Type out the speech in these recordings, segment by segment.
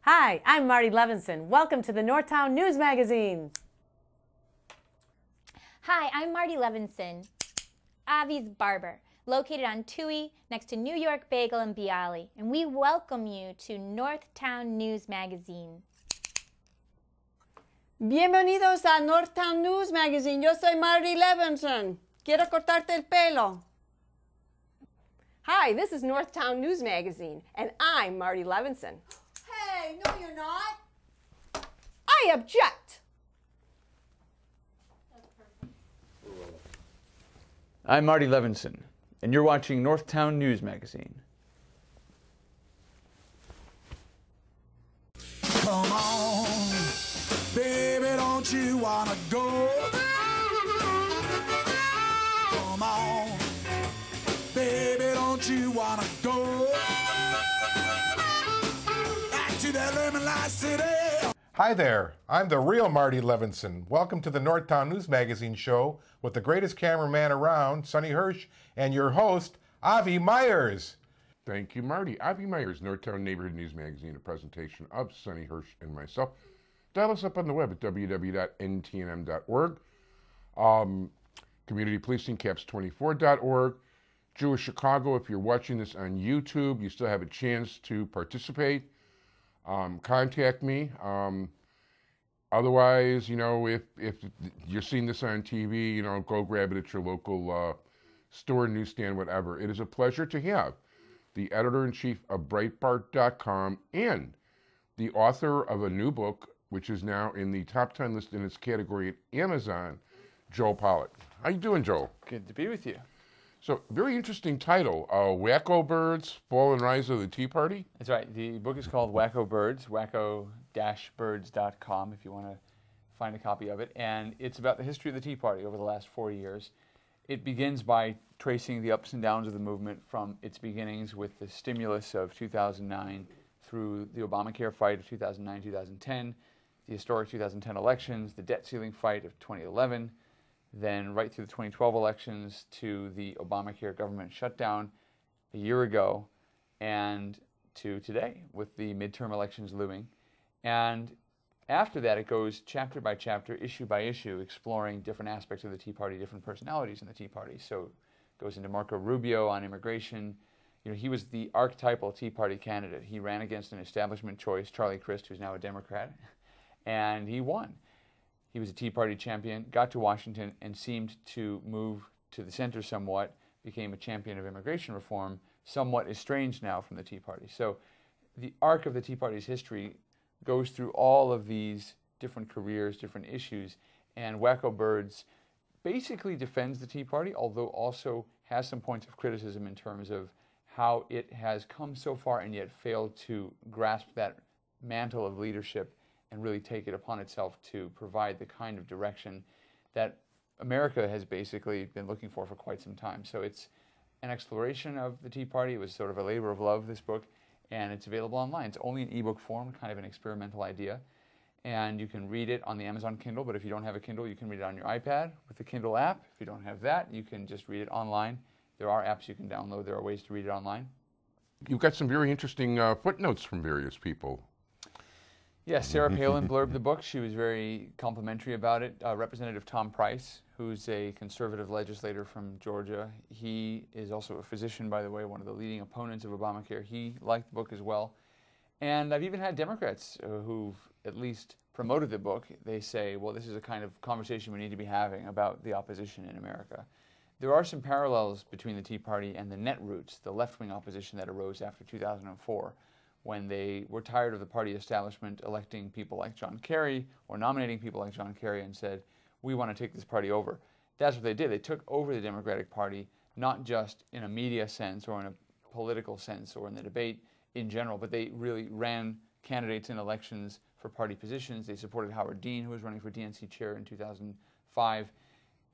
Hi, I'm Marty Levinson. Welcome to the Northtown News Magazine. Hi, I'm Marty Levinson, Avi's barber, located on Toohey next to New York Bagel and Bialy, and we welcome you to Northtown News Magazine. Bienvenidos a Northtown News Magazine. Yo soy Marty Levinson. Quiero cortarte el pelo. Hi, this is Northtown News Magazine, and I'm Marty Levinson. Hey, no you're not. I object! I'm Marty Levinson, and you're watching Northtown News Magazine. Come on, baby, don't you wanna go? Come on, baby, don't you wanna go back to that lemon light city? Hi there, I'm the real Marty Levinson. Welcome to the Northtown News Magazine show with the greatest cameraman around, Sonny Hirsch, and your host, Avi Myers. Thank you, Marty. Avi Myers, Northtown Neighborhood News Magazine, a presentation of Sonny Hirsch and myself. Dial us up on the web at www.ntnm.org. Community Policing, caps24.org. Jewish Chicago, if you're watching this on YouTube, you still have a chance to participate. Contact me. Otherwise, if you're seeing this on TV, go grab it at your local store, newsstand, whatever. It is a pleasure to have the editor-in-chief of Breitbart.com and the author of a new book, which is now in the top 10 list in its category at Amazon, Joel Pollak. How you doing, Joel? Good to be with you. So, very interesting title, Wacko Birds, Fall and Rise of the Tea Party. That's right. The book is called Wacko Birds, wacko-birds.com if you want to find a copy of it. And it's about the history of the Tea Party over the last 40 years. It begins by tracing the ups and downs of the movement from its beginnings with the stimulus of 2009 through the Obamacare fight of 2009-2010, the historic 2010 elections, the debt ceiling fight of 2011, then right through the 2012 elections to the Obamacare government shutdown a year ago, and to today with the midterm elections looming. And after that, it goes chapter by chapter, issue by issue, exploring different aspects of the Tea Party, different personalities in the Tea Party. So it goes into Marco Rubio on immigration. He was the archetypal Tea Party candidate. He ran against an establishment choice, Charlie Crist, who's now a Democrat, and he won. He was a Tea Party champion, got to Washington, and seemed to move to the center somewhat, became a champion of immigration reform, somewhat estranged now from the Tea Party. So the arc of the Tea Party's history goes through all of these different careers, different issues, and Wacko Birds basically defends the Tea Party, although also has some points of criticism in terms of how it has come so far and yet failed to grasp that mantle of leadership and really take it upon itself to provide the kind of direction that America has basically been looking for quite some time. So it's an exploration of the Tea Party. It was sort of a labor of love, this book, and it's available online. It's only in ebook form, kind of an experimental idea. And you can read it on the Amazon Kindle, but if you don't have a Kindle, you can read it on your iPad with the Kindle app. If you don't have that, you can just read it online. There are apps you can download. There are ways to read it online. You've got some very interesting footnotes from various people. Yes, Sarah Palin blurbed the book. She was very complimentary about it. Representative Tom Price, who's a conservative legislator from Georgia, he is also a physician, by the way, one of the leading opponents of Obamacare. He liked the book as well. And I've even had Democrats who've at least promoted the book. They say, well, this is a kind of conversation we need to be having about the opposition in America. There are some parallels between the Tea Party and the Netroots, the left-wing opposition that arose after 2004. When they were tired of the party establishment electing people like John Kerry or nominating people like John Kerry and said, we want to take this party over. That's what they did. They took over the Democratic Party, not just in a media sense or in a political sense or in the debate in general, but they really ran candidates in elections for party positions. They supported Howard Dean, who was running for DNC chair in 2005,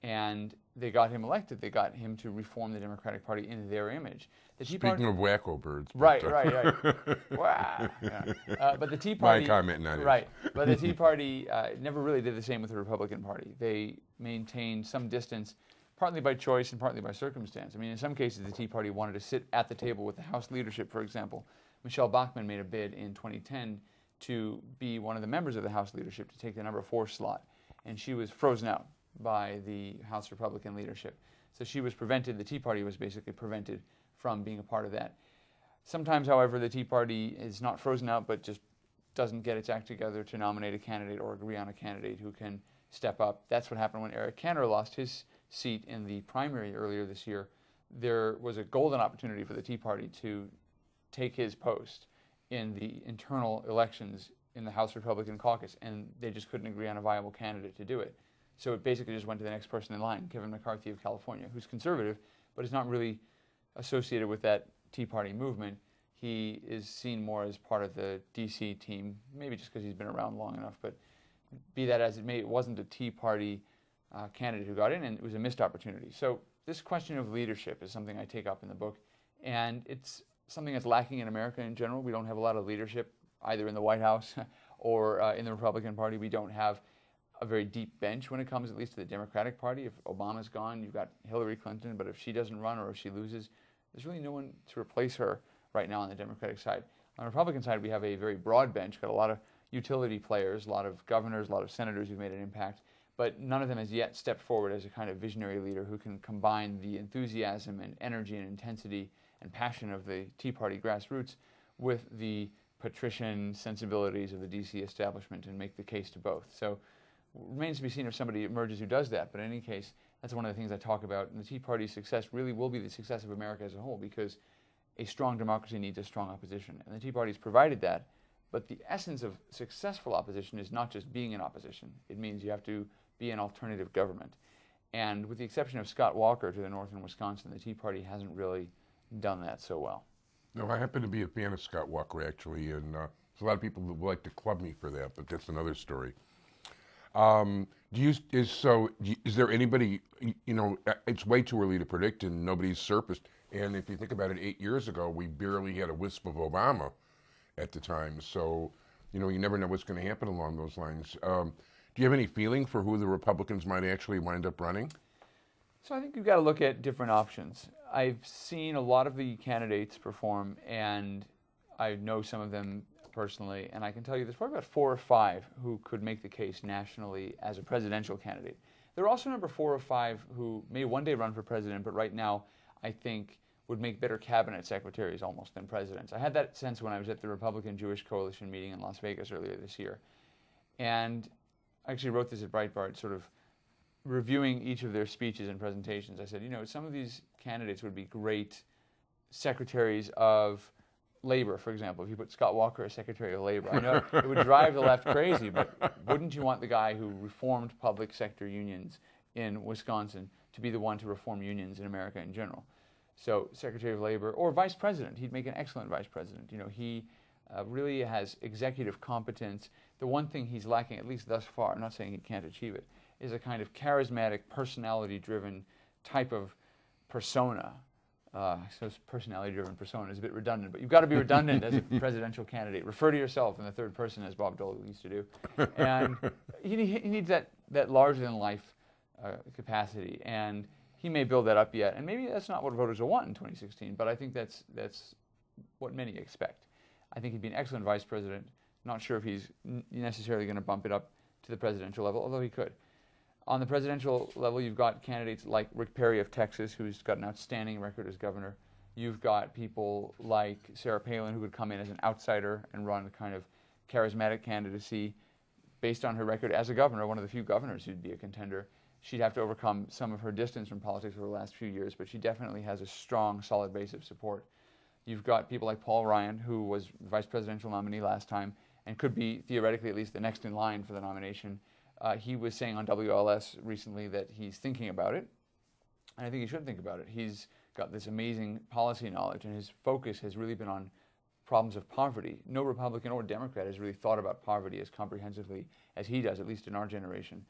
and they got him elected. They got him to reform the Democratic Party in their image. The Tea Party, Speaking of Wacko Birds. Right. Wow. Yeah. But the Tea Party... My comment, not his. Right. But the Tea Party never really did the same with the Republican Party. They maintained some distance, partly by choice and partly by circumstance. I mean, in some cases, the Tea Party wanted to sit at the table with the House leadership, for example. Michelle Bachmann made a bid in 2010 to be one of the members of the House leadership to take the number 4 slot. And she was frozen out by the House Republican leadership. So she was prevented, the Tea Party was basically prevented from being a part of that. Sometimes, however, the Tea Party is not frozen out, but just doesn't get its act together to nominate a candidate or agree on a candidate who can step up. That's what happened when Eric Cantor lost his seat in the primary earlier this year. There was a golden opportunity for the Tea Party to take his post in the internal elections in the House Republican caucus, and they just couldn't agree on a viable candidate to do it. So it basically just went to the next person in line, Kevin McCarthy of California, who's conservative, but is not really associated with that Tea Party movement. He is seen more as part of the D.C. team, maybe just because he's been around long enough, but be that as it may, it wasn't a Tea Party candidate who got in, and it was a missed opportunity. So this question of leadership is something I take up in the book, and it's something that's lacking in America in general. We don't have a lot of leadership, either in the White House or in the Republican Party. We don't have a very deep bench when it comes at least to the Democratic Party. If Obama's gone, you've got Hillary Clinton, but if she doesn't run or if she loses, there's really no one to replace her right now on the Democratic side. On the Republican side, we have a very broad bench, got a lot of utility players, a lot of governors, a lot of senators who've made an impact, but none of them has yet stepped forward as a kind of visionary leader who can combine the enthusiasm and energy and intensity and passion of the Tea Party grassroots with the patrician sensibilities of the D.C. establishment and make the case to both. So it remains to be seen if somebody emerges who does that, but in any case, that's one of the things I talk about. And the Tea Party's success really will be the success of America as a whole, because a strong democracy needs a strong opposition. And the Tea Party's provided that, but the essence of successful opposition is not just being in opposition. It means you have to be an alternative government. And with the exception of Scott Walker to the north in Wisconsin, the Tea Party hasn't really done that so well. No, I happen to be a fan of Scott Walker, actually, and there's a lot of people that would like to club me for that, but that's another story. Is there anybody, it's way too early to predict, and nobody's surfaced. And if you think about it, 8 years ago, we barely had a wisp of Obama at the time. So, you never know what's going to happen along those lines. Do you have any feeling for who the Republicans might actually wind up running? So I think you've got to look at different options. I've seen a lot of the candidates perform, and I know some of them personally, and I can tell you there's probably about 4 or 5 who could make the case nationally as a presidential candidate. There are also number 4 or 5 who may one day run for president, but right now I think would make better cabinet secretaries almost than presidents. I had that sense when I was at the Republican Jewish Coalition meeting in Las Vegas earlier this year. And I actually wrote this at Breitbart, sort of reviewing each of their speeches and presentations. I said, some of these candidates would be great secretaries of labor, for example. If you put Scott Walker as Secretary of Labor, I know it would drive the left crazy, but wouldn't you want the guy who reformed public sector unions in Wisconsin to be the one to reform unions in America in general? So Secretary of Labor or Vice President, he'd make an excellent Vice President. He really has executive competence. The one thing he's lacking, at least thus far, I'm not saying he can't achieve it, is a kind of charismatic, personality-driven type of persona. So personality-driven persona is a bit redundant, but you've got to be redundant as a presidential candidate. Refer to yourself in the third person, as Bob Dole used to do. And he needs that larger-than-life capacity, and he may build that up yet. And maybe that's not what voters will want in 2016, but I think that's what many expect. I think he'd be an excellent vice president. Not sure if he's necessarily going to bump it up to the presidential level, although he could. On the presidential level, you've got candidates like Rick Perry of Texas, who's got an outstanding record as governor. You've got people like Sarah Palin, who would come in as an outsider and run a kind of charismatic candidacy based on her record as a governor, one of the few governors who'd be a contender. She'd have to overcome some of her distance from politics over the last few years, but she definitely has a strong, solid base of support. You've got people like Paul Ryan, who was vice presidential nominee last time and could be, theoretically at least, the next in line for the nomination. He was saying on WLS recently that he's thinking about it, and I think he should think about it. He's got this amazing policy knowledge, and his focus has really been on problems of poverty. No Republican or Democrat has really thought about poverty as comprehensively as he does, at least in our generation.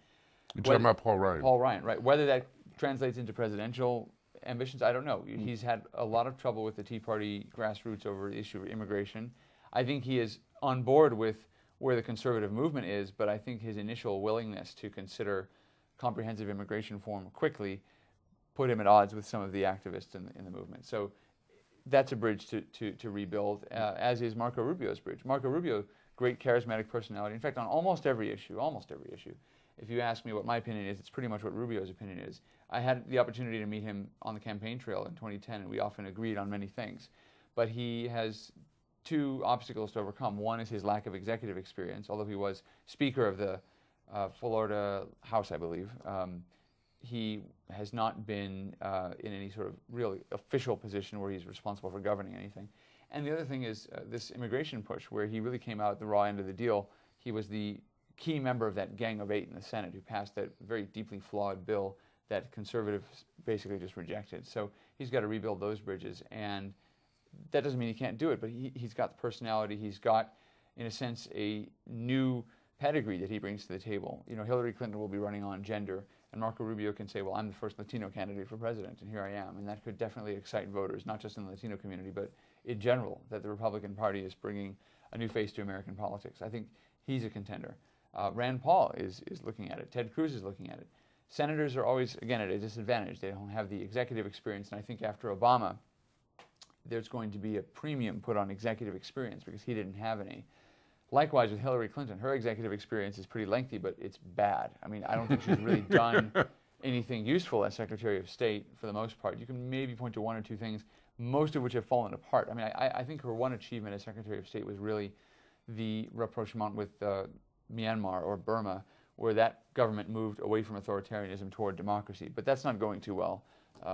You're talking about Paul Ryan. Paul Ryan, right. Whether that translates into presidential ambitions, I don't know. He's had a lot of trouble with the Tea Party grassroots over the issue of immigration. I think he is on board with where the conservative movement is, but I think his initial willingness to consider comprehensive immigration reform quickly put him at odds with some of the activists in the movement. So that's a bridge to rebuild, as is Marco Rubio's bridge. Marco Rubio great charismatic personality. In fact, on almost every issue, if you ask me what my opinion is, it's pretty much what Rubio's opinion is. I had the opportunity to meet him on the campaign trail in 2010, and we often agreed on many things. But he has two obstacles to overcome. One is his lack of executive experience, although he was Speaker of the Florida House, I believe. He has not been in any sort of really official position where he's responsible for governing anything. And the other thing is this immigration push, where he really came out at the raw end of the deal. He was the key member of that Gang of Eight in the Senate who passed that very deeply flawed bill that conservatives basically just rejected. So he's got to rebuild those bridges, and that doesn't mean he can't do it, but he's got the personality. He's got, in a sense, a new pedigree that he brings to the table. You know, Hillary Clinton will be running on gender, and Marco Rubio can say, well, I'm the first Latino candidate for president, and here I am. And that could definitely excite voters, not just in the Latino community, but in general, that the Republican Party is bringing a new face to American politics. I think he's a contender. Rand Paul is looking at it. Ted Cruz is looking at it. Senators are always, again, at a disadvantage. They don't have the executive experience, and I think after Obama, there's going to be a premium put on executive experience because he didn't have any. Likewise with Hillary Clinton, her executive experience is pretty lengthy, but it's bad. I mean, I don't think she's really done anything useful as Secretary of State for the most part. You can maybe point to one or two things, most of which have fallen apart. I mean, I think her one achievement as Secretary of State was really the rapprochement with Myanmar or Burma, where that government moved away from authoritarianism toward democracy. But that's not going too well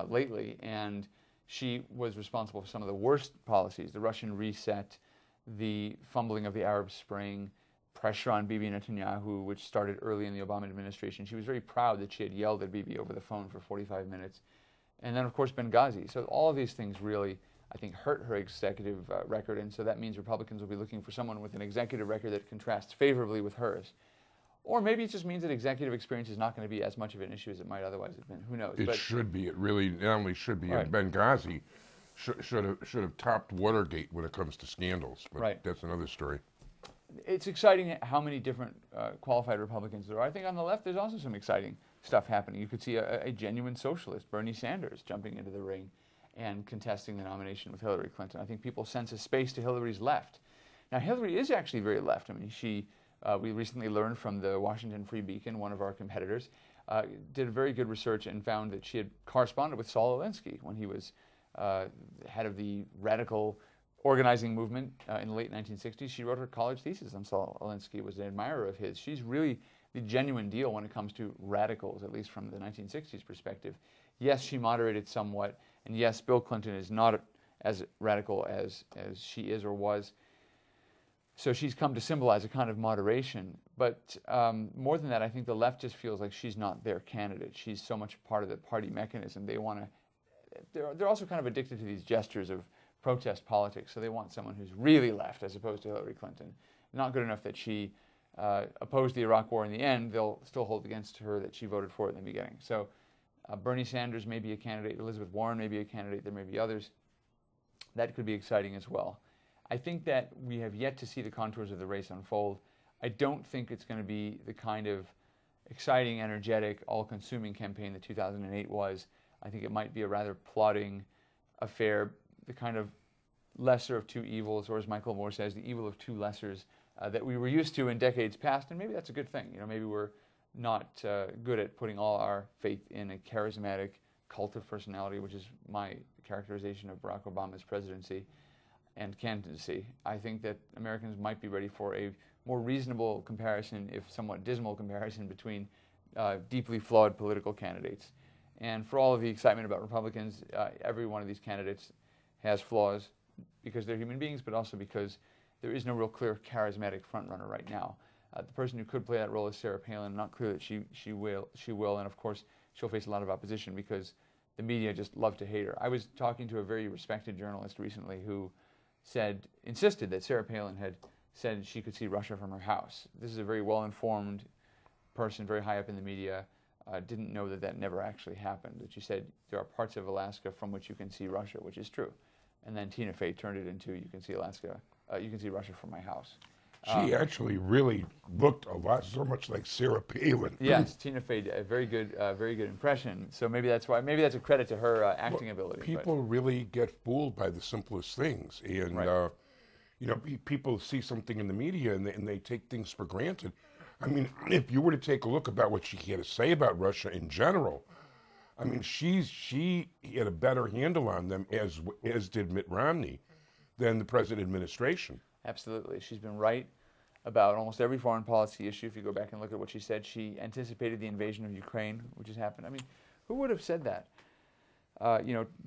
lately, and she was responsible for some of the worst policies, the Russian reset, the fumbling of the Arab Spring, pressure on Bibi Netanyahu, which started early in the Obama administration. She was very proud that she had yelled at Bibi over the phone for 45 minutes. And then, of course, Benghazi. So all of these things really, I think, hurt her executive record, and so that means Republicans will be looking for someone with an executive record that contrasts favorably with hers. Or maybe it just means that executive experience is not going to be as much of an issue as it might otherwise have been. Who knows? It should be. It really not only should be. Right. Benghazi should have topped Watergate when it comes to scandals. But right. That's another story. It's exciting how many different qualified Republicans there are. I think on the left there's also some exciting stuff happening. You could see a genuine socialist, Bernie Sanders, jumping into the ring and contesting the nomination with Hillary Clinton. I think people sense a space to Hillary's left. Now, Hillary is actually very left. I mean, we recently learned from the Washington Free Beacon, one of our competitors, did a very good research and found that she had corresponded with Saul Alinsky when he was head of the radical organizing movement in the late 1960s. She wrote her college thesis on Saul Alinsky, was an admirer of his. She's really the genuine deal when it comes to radicals, at least from the 1960s perspective. Yes, she moderated somewhat, and yes, Bill Clinton is not as radical as she is or was. So she's come to symbolize a kind of moderation. But more than that, I think the left just feels like she's not their candidate. She's so much part of the party mechanism. They want to. They're also kind of addicted to these gestures of protest politics. So they want someone who's really left, as opposed to Hillary Clinton. Not good enough that she opposed the Iraq War in the end. They'll still hold against her that she voted for it in the beginning. So Bernie Sanders may be a candidate. Elizabeth Warren may be a candidate. There may be others. That could be exciting as well. I think that we have yet to see the contours of the race unfold. I don't think it's going to be the kind of exciting, energetic, all-consuming campaign that 2008 was. I think it might be a rather plodding affair, the kind of lesser of two evils, or as Michael Moore says, the evil of two lessers that we were used to in decades past, and maybe that's a good thing. You know, maybe we're not good at putting all our faith in a charismatic cult of personality, which is my characterization of Barack Obama's presidency and candidacy. I think that Americans might be ready for a more reasonable comparison, if somewhat dismal comparison, between deeply flawed political candidates. And for all of the excitement about Republicans, every one of these candidates has flaws because they're human beings, but also because there is no real clear charismatic frontrunner right now. The person who could play that role is Sarah Palin. Not clear that she will, and of course she'll face a lot of opposition because the media just love to hate her. I was talking to a very respected journalist recently who insisted that Sarah Palin had said she could see Russia from her house. This is a very well-informed person, very high up in the media. Didn't know that never actually happened. That she said there are parts of Alaska from which you can see Russia, which is true. And then Tina Fey turned it into you can see Alaska, you can see Russia from my house. She actually really looked so much like Sarah Palin. Yes, Tina Fey did a very good impression. So maybe that's why. Maybe that's a credit to her acting ability. People really get fooled by the simplest things, and right. you know, people see something in the media and they take things for granted. I mean, if you were to take a look about what she had to say about Russia in general, I mean, she had a better handle on them, as did Mitt Romney, than the present administration. Absolutely. She's been right about almost every foreign policy issue. If you go back and look at what she said, she anticipated the invasion of Ukraine, which has happened. I mean, who would have said that?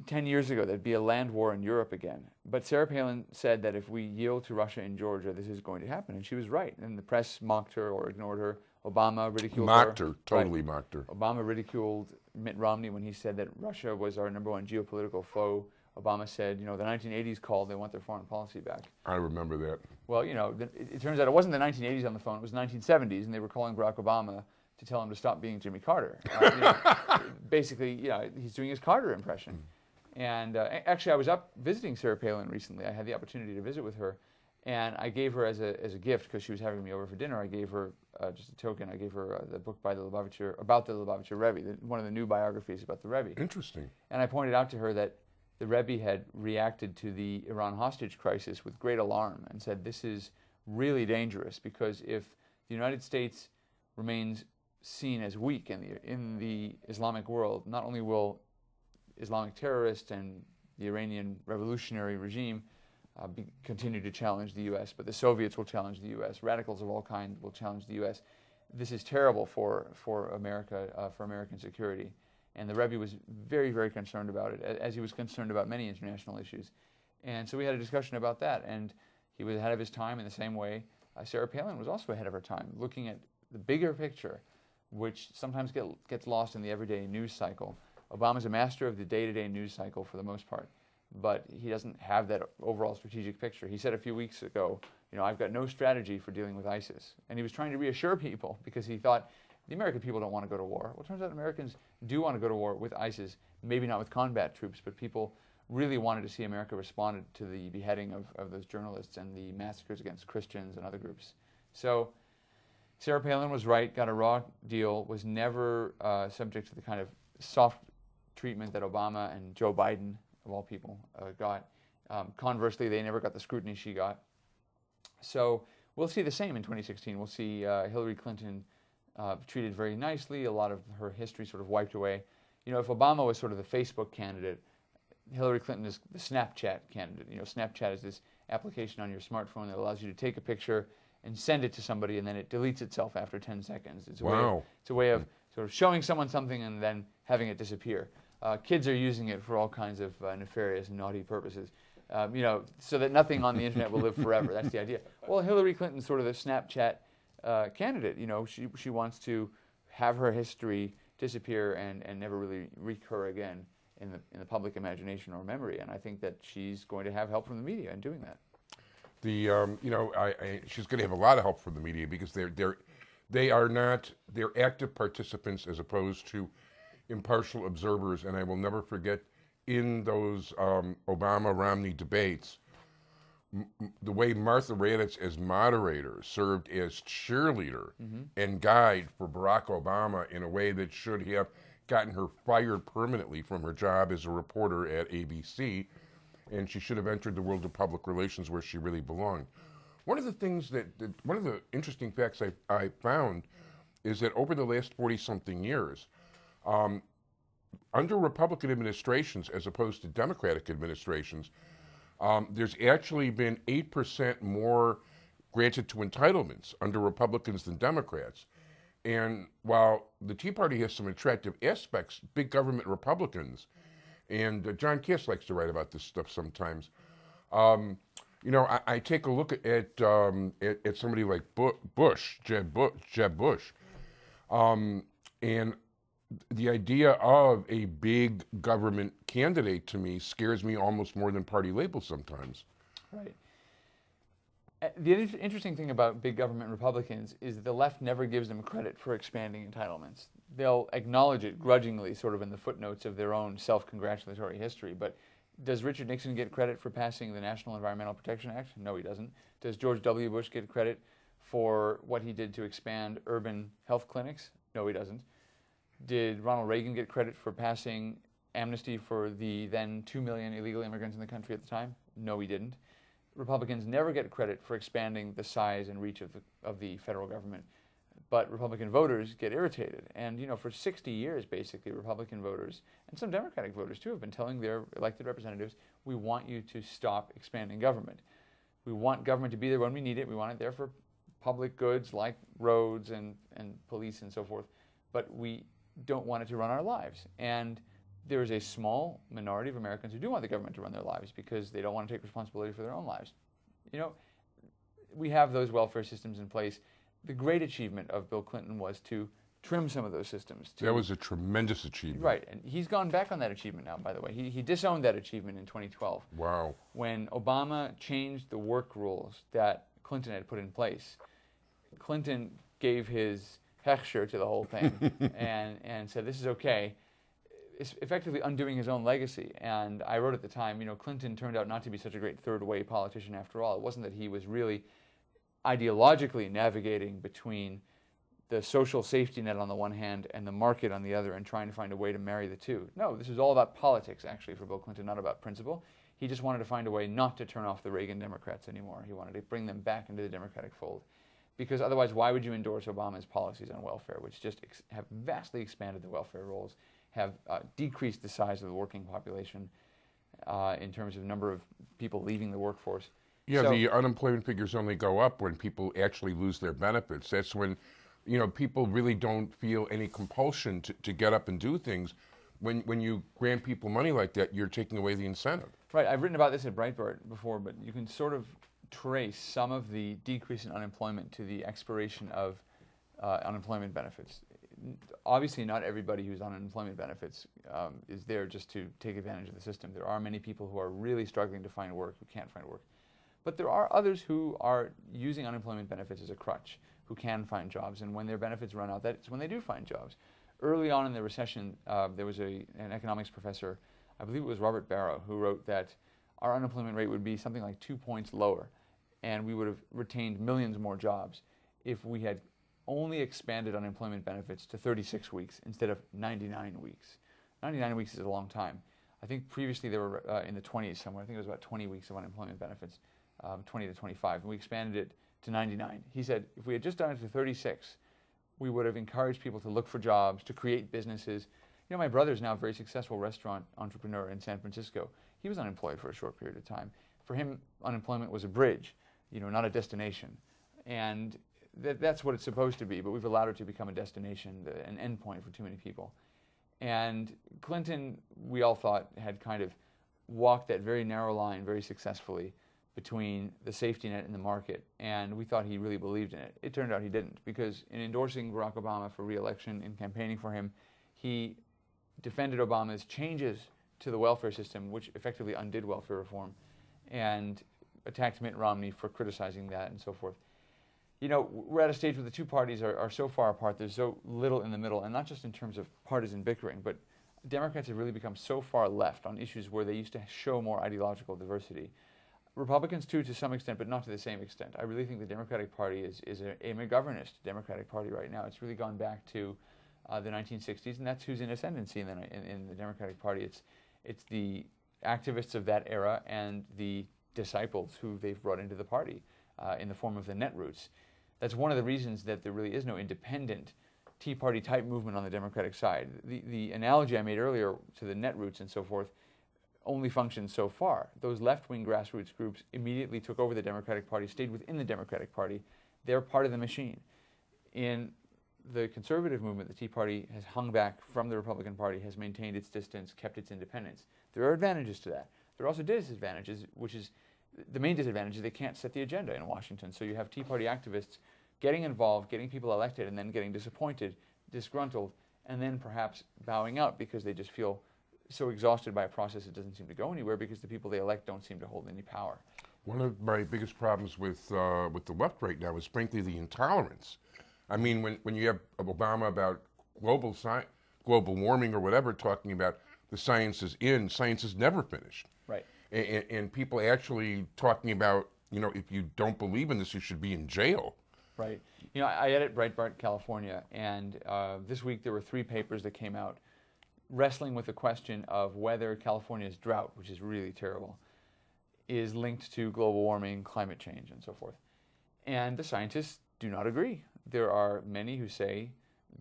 10 years ago, there'd be a land war in Europe again. But Sarah Palin said that if we yield to Russia in Georgia, this is going to happen. And she was right. And the press mocked her or ignored her. Obama ridiculed her. Mocked her, totally Right. mocked her. Obama ridiculed Mitt Romney when he said that Russia was our #1 geopolitical foe. Obama said, the 1980s called, they want their foreign policy back. I remember that. Well, it turns out it wasn't the 1980s on the phone, it was the 1970s, and they were calling Barack Obama to tell him to stop being Jimmy Carter. Basically, he's doing his Carter impression. And actually, I was up visiting Sarah Palin recently. I had the opportunity to visit with her, and I gave her as a gift, because she was having me over for dinner, I gave her just a token. I gave her the book by the Lubavitcher, about the Lubavitcher Rebbe, one of the new biographies about the Rebbe. Interesting. And I pointed out to her that the Rebbe had reacted to the Iran hostage crisis with great alarm and said, this is really dangerous, because if the United States remains seen as weak in the Islamic world, not only will Islamic terrorists and the Iranian revolutionary regime continue to challenge the U.S., but the Soviets will challenge the U.S., radicals of all kinds will challenge the U.S. This is terrible for America, for American security. And the Rebbe was very, very concerned about it, as he was concerned about many international issues. And so we had a discussion about that, and he was ahead of his time in the same way. Sarah Palin was also ahead of her time, looking at the bigger picture, which sometimes gets lost in the everyday news cycle. Obama's a master of the day-to-day news cycle for the most part, but he doesn't have that overall strategic picture. He said a few weeks ago, I've got no strategy for dealing with ISIS. And he was trying to reassure people, because he thought, the American people don't want to go to war. Well, it turns out Americans do want to go to war with ISIS, maybe not with combat troops, but people really wanted to see America respond to the beheading of those journalists and the massacres against Christians and other groups. So Sarah Palin was right, got a raw deal, was never subject to the kind of soft treatment that Obama and Joe Biden, of all people, got. Conversely, they never got the scrutiny she got. So we'll see the same in 2016. We'll see Hillary Clinton treated very nicely, a lot of her history sort of wiped away. If Obama was sort of the Facebook candidate, Hillary Clinton is the Snapchat candidate. Snapchat is this application on your smartphone that allows you to take a picture and send it to somebody, and then it deletes itself after 10 seconds. It's a way of sort of showing someone something and then having it disappear. Kids are using it for all kinds of nefarious and naughty purposes, so that nothing on the internet will live forever. That's the idea. Well, Hillary Clinton's sort of the Snapchat candidate. She wants to have her history disappear and never really recur again in the public imagination or memory. And I think that she's going to have help from the media in doing that. She's going to have a lot of help from the media, because they're active participants as opposed to impartial observers. And I will never forget, in those Obama-Romney debates, the way Martha Raddatz, as moderator, served as cheerleader and guide for Barack Obama in a way that should have gotten her fired permanently from her job as a reporter at ABC, and she should have entered the world of public relations where she really belonged. One of the things one of the interesting facts I found is that over the last 40-something years, under Republican administrations as opposed to Democratic administrations, there's actually been 8% more granted to entitlements under Republicans than Democrats. And while the Tea Party has some attractive aspects, big government Republicans, and John Kiss likes to write about this stuff sometimes, I take a look at somebody like Jeb Bush, and the idea of a big government candidate, to me, scares me almost more than party labels sometimes. Right. The interesting thing about big government Republicans is the left never gives them credit for expanding entitlements. They'll acknowledge it grudgingly, sort of in the footnotes of their own self-congratulatory history. But does Richard Nixon get credit for passing the National Environmental Protection Act? No, he doesn't. Does George W. Bush get credit for what he did to expand urban health clinics? No, he doesn't. Did Ronald Reagan get credit for passing amnesty for the then 2 million illegal immigrants in the country at the time? No, he didn't. Republicans never get credit for expanding the size and reach of the federal government, but Republican voters get irritated. And for 60 years, basically, Republican voters and some Democratic voters too have been telling their elected representatives, we want you to stop expanding government. We want government to be there when we need it. We want it there for public goods like roads and police and so forth, but we don't want it to run our lives. And there is a small minority of Americans who do want the government to run their lives because they don't want to take responsibility for their own lives. We have those welfare systems in place. The great achievement of Bill Clinton was to trim some of those systems. That was a tremendous achievement. Right, and he's gone back on that achievement now, by the way. He disowned that achievement in 2012. Wow. When Obama changed the work rules that Clinton had put in place. Clinton gave his hechsher to the whole thing and said, this is okay. It's effectively undoing his own legacy. And I wrote at the time, Clinton turned out not to be such a great third-way politician after all. It wasn't that he was really ideologically navigating between the social safety net on the one hand and the market on the other and trying to find a way to marry the two. No, this was all about politics, actually, for Bill Clinton, not about principle. He just wanted to find a way not to turn off the Reagan Democrats anymore. He wanted to bring them back into the Democratic fold. Because otherwise, why would you endorse Obama's policies on welfare, which just have vastly expanded the welfare rolls, have decreased the size of the working population in terms of number of people leaving the workforce? Yeah, the unemployment figures only go up when people actually lose their benefits. That's when, people really don't feel any compulsion to get up and do things. When you grant people money like that, you're taking away the incentive. Right. I've written about this at Breitbart before, but you can sort of trace some of the decrease in unemployment to the expiration of unemployment benefits. Obviously, not everybody who's on unemployment benefits is there just to take advantage of the system. There are many people who are really struggling to find work, who can't find work. But there are others who are using unemployment benefits as a crutch, who can find jobs, and when their benefits run out, that's when they do find jobs. Early on in the recession, there was an economics professor, I believe it was Robert Barrow, who wrote that our unemployment rate would be something like 2 points lower, and we would have retained millions more jobs if we had only expanded unemployment benefits to 36 weeks instead of 99 weeks. 99 weeks is a long time. I think previously they were in the 20s somewhere. I think it was about 20 weeks of unemployment benefits, 20 to 25, and we expanded it to 99. He said if we had just done it to 36, we would have encouraged people to look for jobs, to create businesses. My brother's now a very successful restaurant entrepreneur in San Francisco. He was unemployed for a short period of time. For him, unemployment was a bridge, not a destination. And that's what it's supposed to be, but we've allowed it to become a destination, an endpoint for too many people. And Clinton, we all thought, had kind of walked that very narrow line very successfully between the safety net and the market, and we thought he really believed in it. It turned out he didn't, because in endorsing Barack Obama for re-election, in campaigning for him, he defended Obama's changes to the welfare system, which effectively undid welfare reform, and attacked Mitt Romney for criticizing that and so forth. We're at a stage where the two parties are so far apart, there's so little in the middle, and not just in terms of partisan bickering, but Democrats have really become so far left on issues where they used to show more ideological diversity. Republicans too, to some extent, but not to the same extent. I really think the Democratic Party is a McGovernist Democratic Party right now. It's really gone back to the 1960s, and that's who's in ascendancy in the Democratic Party. It's the activists of that era and the disciples who they've brought into the party in the form of the netroots. That's one of the reasons that there really is no independent Tea Party type movement on the Democratic side. The analogy I made earlier to the netroots and so forth only functions so far. Those left-wing grassroots groups immediately took over the Democratic Party, stayed within the Democratic Party. They're part of the machine. In the conservative movement, the Tea Party has hung back from the Republican Party, has maintained its distance, kept its independence. There are advantages to that. There are also disadvantages, which is the main disadvantage is they can't set the agenda in Washington. So you have Tea Party activists getting involved, getting people elected, and then getting disappointed, disgruntled, and then perhaps bowing out because they just feel so exhausted by a process that doesn't seem to go anywhere because the people they elect don't seem to hold any power. One of my biggest problems with the left right now is frankly the intolerance. I mean, when you have Obama about global warming or whatever, talking about the science is never finished. Right. And people actually talking about, if you don't believe in this, you should be in jail. Right. I edit Breitbart, California, and this week there were 3 papers that came out wrestling with the question of whether California's drought, which is really terrible, is linked to global warming, climate change, and so forth. And the scientists do not agree. There are many who say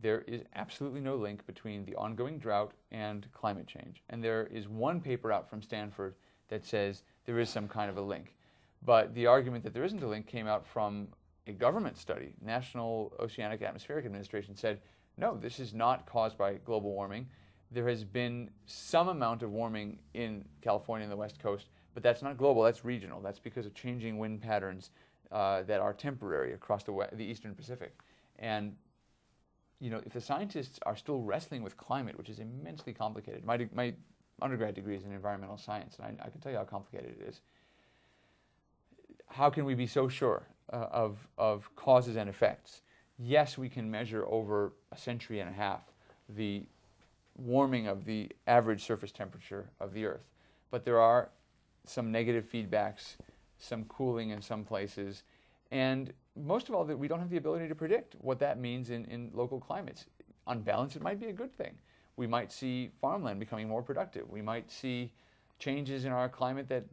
there is absolutely no link between the ongoing drought and climate change. And there is one paper out from Stanford that says there is some kind of a link. But the argument that there isn't a link came out from a government study. National Oceanic Atmospheric Administration said, no, this is not caused by global warming. There has been some amount of warming in California and the West Coast, but that's not global, that's regional. That's because of changing wind patterns that are temporary across the Eastern Pacific. And you know, if the scientists are still wrestling with climate, which is immensely complicated, my undergrad degree is in environmental science, and I can tell you how complicated it is. How can we be so sure of causes and effects? Yes, we can measure over a century and a half the warming of the average surface temperature of the Earth, but there are some negative feedbacks, some cooling in some places, and most of all, that we don't have the ability to predict what that means in local climates. On balance, it might be a good thing. We might see farmland becoming more productive. We might see changes in our climate that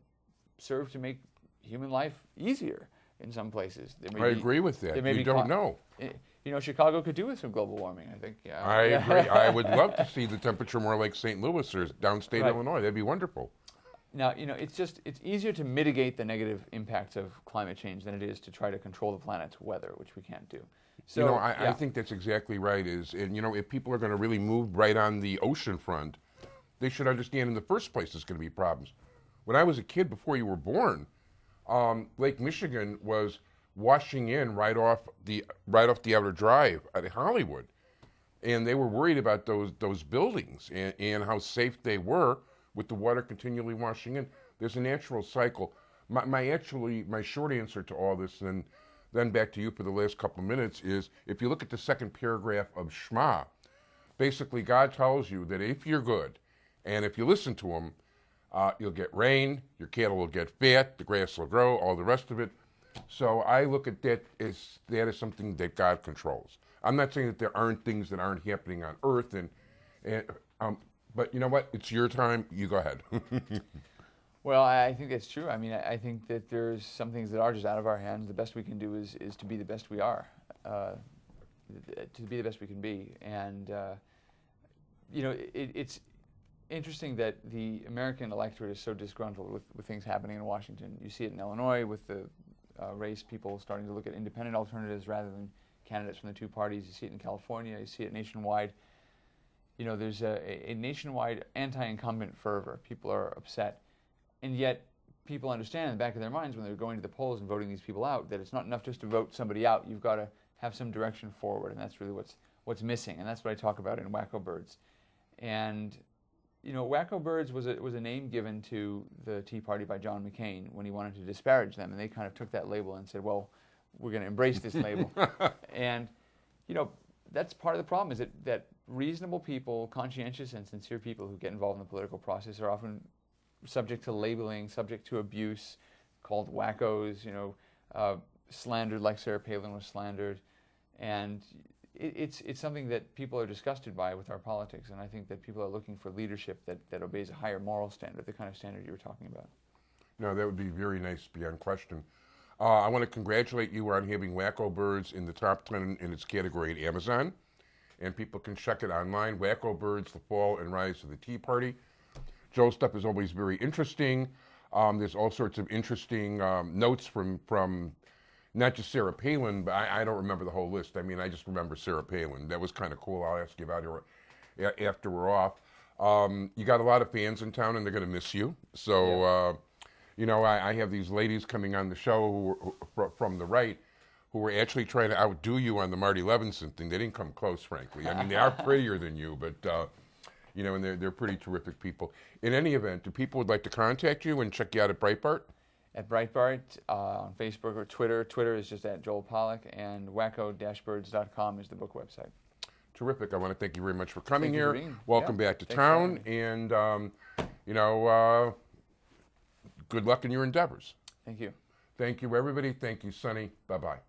serve to make human life easier in some places. I agree with that. You don't know. You know, Chicago could do with some global warming, I think. Yeah. I agree. I would love to see the temperature more like St. Louis or downstate Right. Illinois. That'd be wonderful. Now, you know, it's easier to mitigate the negative impacts of climate change than it is to try to control the planet's weather, which we can't do. So, You know, I think that's exactly right. And, you know, if people are going to really move right on the ocean front, they should understand in the first place there's going to be problems. When I was a kid, before you were born, Lake Michigan was washing in right off the outer drive at Hollywood. And they were worried about those buildings and how safe they were with the water continually washing in. There's a natural cycle. My short answer to all this, and then back to you for the last couple of minutes, is if you look at the second paragraph of Shema, basically God tells you that if you're good and if you listen to him, you'll get rain, your cattle will get fat, the grass will grow, all the rest of it. So I look at that as something that God controls. I'm not saying that there aren't things that aren't happening on Earth, but you know what? It's your time. You go ahead. Well, I think that's true. I mean, I think that there's some things that are just out of our hands. The best we can do is to be the best we are, to be the best we can be. And, you know, it's interesting that the American electorate is so disgruntled with things happening in Washington. You see it in Illinois with the race, people starting to look at independent alternatives rather than candidates from the two parties. You see it in California. You see it nationwide. You know, there's a nationwide anti-incumbent fervor. People are upset. And yet, people understand in the back of their minds when they're going to the polls and voting these people out that it's not enough just to vote somebody out. You've got to have some direction forward, and that's really what's missing. And that's what I talk about in Wacko Birds. And, you know, Wacko Birds was a name given to the Tea Party by John McCain when he wanted to disparage them. And they kind of took that label and said, well, we're going to embrace this label. And, you know, that's part of the problem, is that reasonable people, conscientious and sincere people who get involved in the political process are often subject to labeling, subject to abuse, called wackos, you know, slandered like Sarah Palin was slandered. And it's something that people are disgusted by with our politics, and I think that people are looking for leadership that obeys a higher moral standard, the kind of standard you were talking about. No, that would be very nice, beyond question. I want to congratulate you on having Wacko Birds in the top 10 in its category at Amazon. And people can check it online, Wacko Birds, The Fall and Rise of the Tea Party. Joe's stuff is always very interesting. There's all sorts of interesting notes from not just Sarah Palin, but I don't remember the whole list. I mean, I just remember Sarah Palin. That was kind of cool. I'll ask you about her after we're off. You got a lot of fans in town, and they're going to miss you. So, yeah. You know, I have these ladies coming on the show who from the right who were actually trying to outdo you on the Marty Levinson thing. They didn't come close, frankly. I mean, they are prettier than you, but, you know, and they're pretty terrific people. In any event, do people would like to contact you and check you out at Breitbart? At Breitbart, on Facebook or Twitter. Twitter is just at Joel Pollak, and wacko-birds.com is the book website. Terrific. I want to thank you very much for coming Thank you here. for being, Welcome back to town, and, you know, good luck in your endeavors. Thank you. Thank you, everybody. Thank you, Sonny. Bye-bye.